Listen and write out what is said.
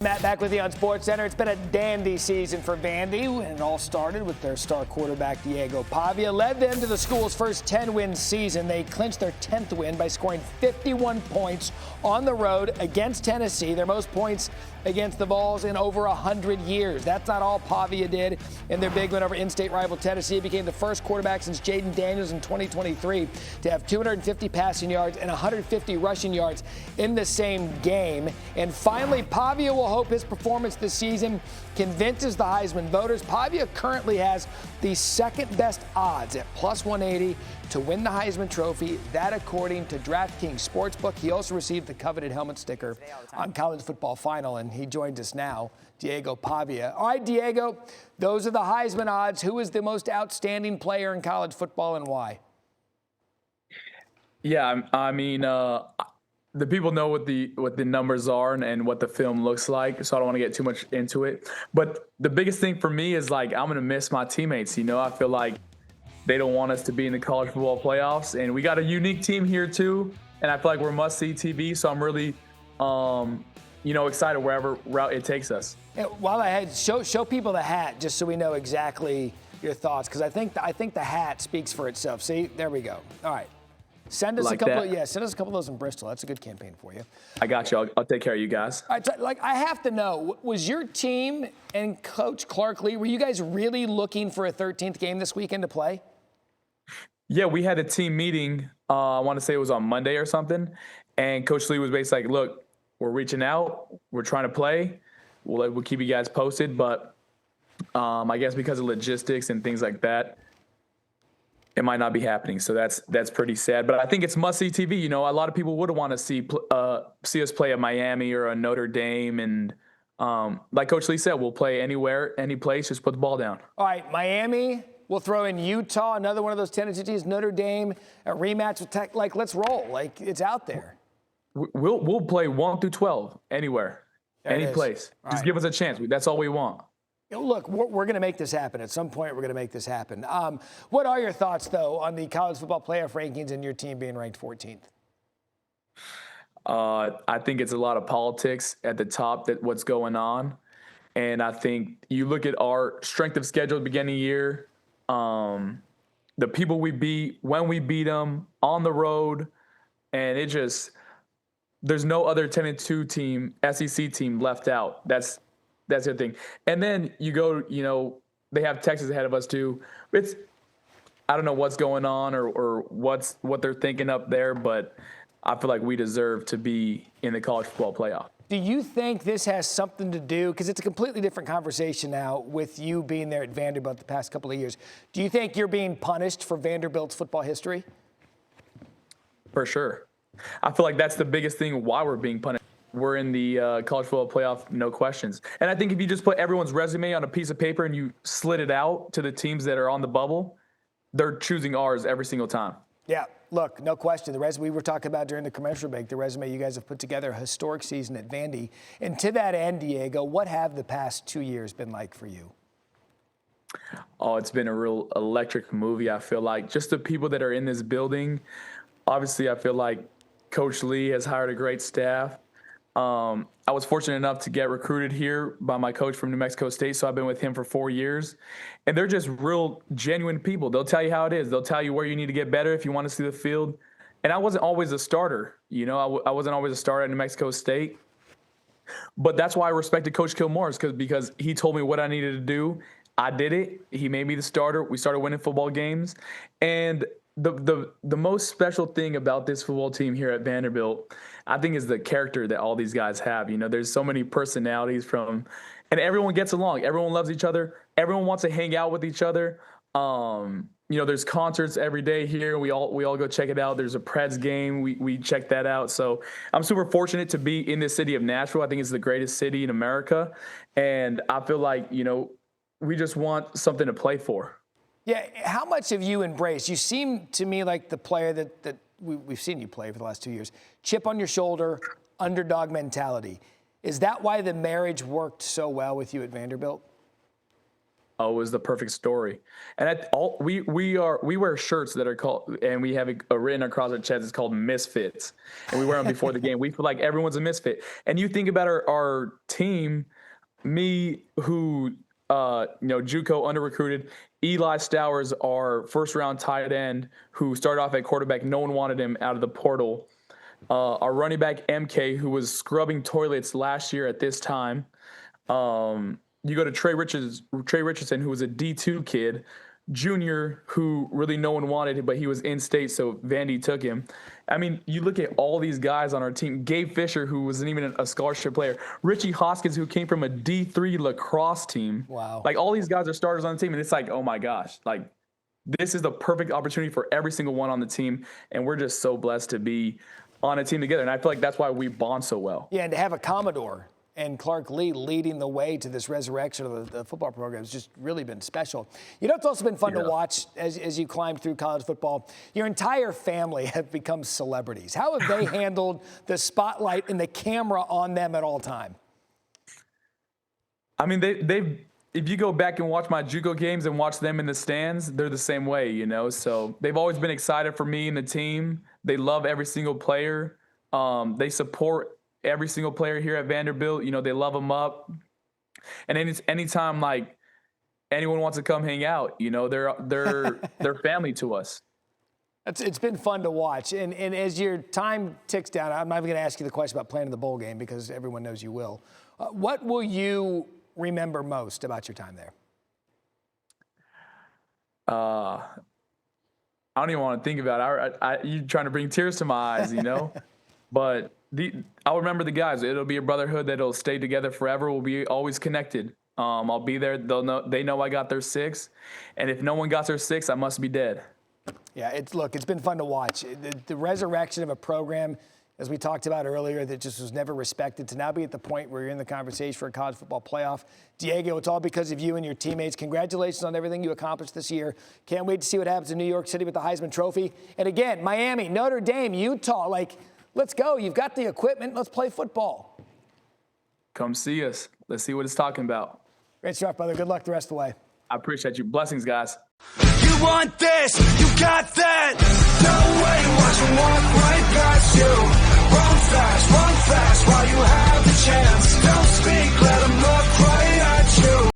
Matt back with you on SportsCenter. It's been a dandy season for Vandy, and it all started with their star quarterback Diego Pavia. Led them to the school's first 10-win season. They clinched their 10th win by scoring 51 points on the road against Tennessee, their most points against the Vols in over 100 years. That's not all Pavia did in their big win over in-state rival Tennessee. He became the first quarterback since Jaden Daniels in 2023 to have 250 passing yards and 150 rushing yards in the same game. And finally, Pavia will hope his performance this season convinces the Heisman voters. Pavia currently has the second best odds at plus 180 to win the Heisman Trophy. That according to DraftKings Sportsbook. He also received the coveted helmet sticker on College Football Final, and he joins us now, Diego Pavia. All right, Diego, those are the Heisman odds. Who is the most outstanding player in college football and why? Yeah, I mean, the people know what the numbers are and what the film looks like, so I don't want to get too much into it. But the biggest thing for me is, like, I'm going to miss my teammates. You know, I feel like they don't want us to be in the college football playoffs, and we got a unique team here too, and I feel like we're must-see TV, so I'm really, excited wherever route it takes us. While I had show people the hat just so we know exactly your thoughts, because I think the hat speaks for itself. See, there we go. All right. Send us like a couple. Send us a couple of those in Bristol. That's a good campaign for you. I got you. I'll take care of you guys. All right, so, I have to know, was your team and Coach Clark Lee, were you guys really looking for a 13th game this weekend to play? Yeah, we had a team meeting. I want to say it was on Monday or something, and Coach Lee was basically like, "Look, we're reaching out. We're trying to play. We'll keep you guys posted, but I guess because of logistics and things like that, it might not be happening." So that's pretty sad. But I think it's must-see TV. You know, a lot of people would want to see us play at Miami or a Notre Dame, and like Coach Lee said, we'll play anywhere, any place. Just put the ball down. All right, Miami. We'll throw in Utah, another one of those Tennessee teams. Notre Dame, a rematch with Tech. Like, let's roll. Like, it's out there. We'll play 1 through 12 anywhere, any place. Just give us a chance. That's all we want. Look, we're going to make this happen. At some point, we're going to make this happen. What are your thoughts, though, on the college football playoff rankings and your team being ranked 14th? I think it's a lot of politics at the top, that what's going on. And I think you look at our strength of schedule at the beginning of the year, the people we beat, when we beat them, on the road, and it just – there's no other 10-2 team, SEC team left out. That's the thing. And then you go, they have Texas ahead of us too. I don't know what's going on or what they're thinking up there, but I feel like we deserve to be in the college football playoff. Do you think this has something to do, because it's a completely different conversation now with you being there at Vanderbilt the past couple of years. Do you think you're being punished for Vanderbilt's football history? For sure. I feel like that's the biggest thing why we're being punished. We're in the college football playoff, no questions. And I think if you just put everyone's resume on a piece of paper and you slit it out to the teams that are on the bubble, they're choosing ours every single time. Yeah, look, no question. The resume we were talking about during the commercial break, the resume you guys have put together, a historic season at Vandy. And to that end, Diego, what have the past 2 years been like for you? Oh, it's been a real electric movie, I feel like. Just the people that are in this building. Obviously, I feel like Coach Lee has hired a great staff. I was fortunate enough to get recruited here by my coach from New Mexico State, so I've been with him for 4 years. And they're just real, genuine people. They'll tell you how it is. They'll tell you where you need to get better if you want to see the field. And I wasn't always a starter. I wasn't always a starter at New Mexico State. But that's why I respected Coach Kilmore's, because he told me what I needed to do. I did it. He made me the starter. We started winning football games. And the most special thing about this football team here at Vanderbilt, I think, is the character that all these guys have. There's so many personalities and everyone gets along. Everyone loves each other. Everyone wants to hang out with each other. There's concerts every day here. We all go check it out. There's a Preds game. We check that out. So I'm super fortunate to be in the city of Nashville. I think it's the greatest city in America. And I feel like, we just want something to play for. Yeah, how much have you embraced? You seem to me like the player that we've seen you play for the last 2 years. Chip on your shoulder, underdog mentality. Is that why the marriage worked so well with you at Vanderbilt? Oh, it was the perfect story. And we wear shirts that are called, and we have it written across our chest. It's called Misfits, and we wear them before the game. We feel like everyone's a misfit. And you think about our team, me who JUCO under recruited, Eli Stowers, our first round tight end who started off at quarterback. No one wanted him out of the portal. Our running back MK, who was scrubbing toilets last year at this time. You go to Trey Richardson, who was a D2 kid, junior, who really no one wanted, but he was in state, so Vandy took him. I mean, you look at all these guys on our team. Gabe Fisher, who wasn't even a scholarship player. Richie Hoskins, who came from a D3 lacrosse team. Wow. Like, all these guys are starters on the team, and it's like, oh my gosh, like, this is the perfect opportunity for every single one on the team, and we're just so blessed to be on a team together. And I feel like that's why we bond so well. Yeah, and to have a Commodore and Clark Lee leading the way to this resurrection of the football program has just really been special. You know, it's also been fun to watch as you climb through college football. Your entire family have become celebrities. How have they handled the spotlight and the camera on them at all time? I mean, they've if you go back and watch my JUCO games and watch them in the stands, they're the same way, you know. So they've always been excited for me and the team. They love every single player. They support every single player here at Vanderbilt. You know, they love them up. And anytime like anyone wants to come hang out, you know, they're family to us. It's been fun to watch. And as your time ticks down, I'm not even going to ask you the question about playing in the bowl game because everyone knows you will. What will you remember most about your time there? I don't even want to think about it. You trying to bring tears to my eyes, you know? But I'll remember the guys. It'll be a brotherhood that'll stay together forever. We'll be always connected. I'll be there. They know I got their 6. And if no one got their 6, I must be dead. Yeah, it's been fun to watch. The resurrection of a program, as we talked about earlier, that just was never respected, to now be at the point where you're in the conversation for a college football playoff. Diego, it's all because of you and your teammates. Congratulations on everything you accomplished this year. Can't wait to see what happens in New York City with the Heisman Trophy. And again, Miami, Notre Dame, Utah, let's go. You've got the equipment. Let's play football. Come see us. Let's see what it's talking about. Great stuff, brother. Good luck the rest of the way. I appreciate you. Blessings, guys. You want this, you got that. No way, watch them walk right past you. Run fast while you have the chance.